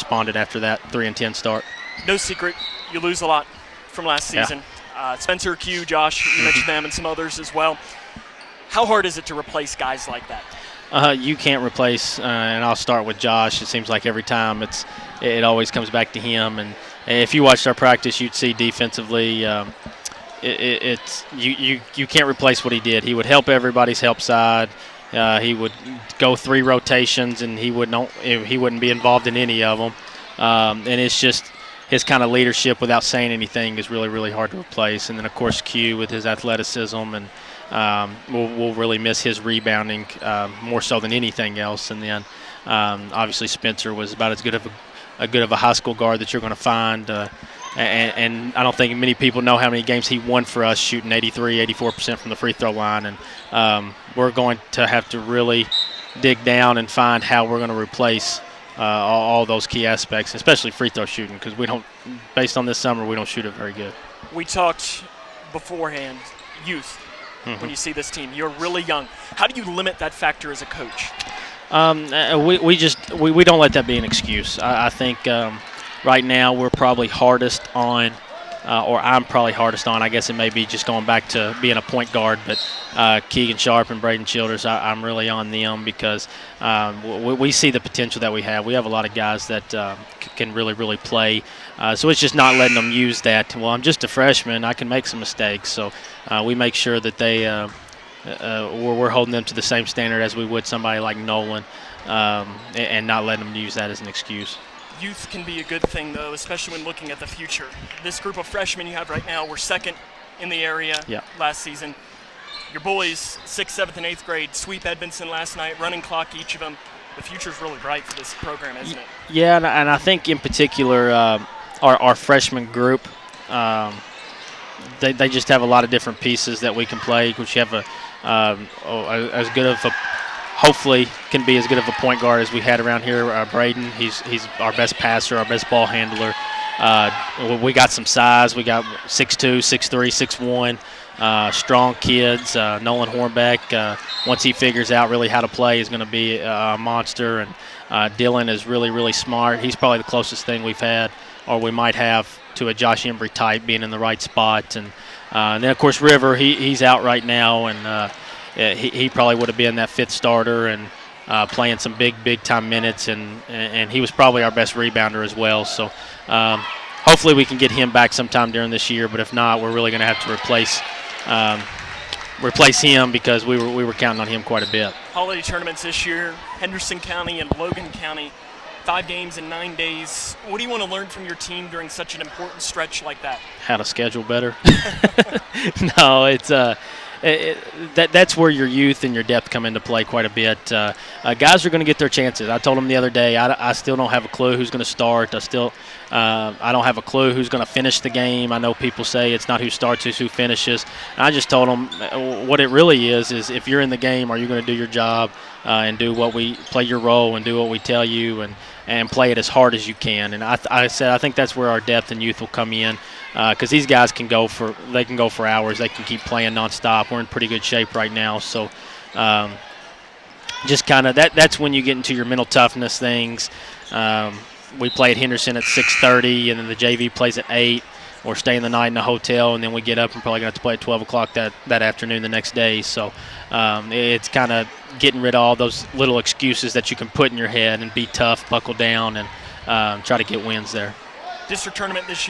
responded after that 3-10 start. No secret, you lose a lot from last season. Spencer, Q, Josh, you mentioned them, and some others as well. How hard is it to replace guys like that? You can't replace, and I'll start with Josh. It seems like every time it always comes back to him. And if you watched our practice, you'd see defensively, you can't replace what he did. He would help everybody's help side. He would go 3 rotations, and he wouldn't be involved in any of them. And it's just his kind of leadership without saying anything is really, really hard to replace. And then, of course, Q with his athleticism, and we'll really miss his rebounding more so than anything else. And then, obviously, Spencer was about as good of a high school guard that you're going to find. And I don't think many people know how many games he won for us, shooting 84% from the free throw line. And we're going to have to really dig down and find how we're going to replace all those key aspects, especially free throw shooting, because based on this summer, we don't shoot it very good. We talked beforehand, youth. When you see this team, you're really young. How do you limit that factor as a coach? We don't let that be an excuse. I think right now we're probably hardest on, or I'm probably hardest on. I guess it may be just going back to being a point guard, but Keegan Sharp and Braden Childers, I'm really on them because we see the potential that we have. We have a lot of guys that can really, really play. So it's just not letting them use that. Well, I'm just a freshman. I can make some mistakes. So we make sure that we're holding them to the same standard as we would somebody like Nolan, and not letting them use that as an excuse. Youth can be a good thing, though, especially when looking at the future. This group of freshmen you have right now were second in the area last season. Your boys, 6th, 7th, and 8th grade, sweep Edmondson last night, running clock each of them. The future's really bright for this program, isn't it? Yeah, and I think in particular our freshman group, they just have a lot of different pieces that we can play. Which you have as good of a, hopefully can be as good of a point guard as we had around here. Braden, he's our best passer, our best ball handler. We got some size. We got 6'2", 6'3", 6'1", strong kids. Nolan Hornbeck, once he figures out really how to play, is going to be a monster. And Dylan is really, really smart. He's probably the closest thing we've had, or we might have, to a Josh Embry type, being in the right spot. And then, of course, River, he's out right now, and he probably would have been that 5th starter and playing some big time minutes, and he was probably our best rebounder as well. So hopefully we can get him back sometime during this year, but if not, we're really going to have to replace him because we were counting on him quite a bit. Holiday tournaments this year, Henderson County and Logan County, 5 games in 9 days. What do you want to learn from your team during such an important stretch like that? How to schedule better. No, it's that's where your youth and your depth come into play quite a bit. Guys are going to get their chances. I told them the other day, I still don't have a clue who's going to start. I don't have a clue who's going to finish the game. I know people say it's not who starts, it's who finishes. And I just told them what it really is if you're in the game, are you going to do your job and play your role and do what we tell you and play it as hard as you can. And I said I think that's where our depth and youth will come in, because these guys can go for hours. They can keep playing nonstop. We're in pretty good shape right now. So just kind of that's when you get into your mental toughness things. We play at Henderson at 6:30, and then the JV plays at 8. Or staying the night in a hotel, and then we get up and probably going to have to play at 12 o'clock that afternoon the next day. So it's kind of getting rid of all those little excuses that you can put in your head and be tough, buckle down, and try to get wins there. District tournament this year.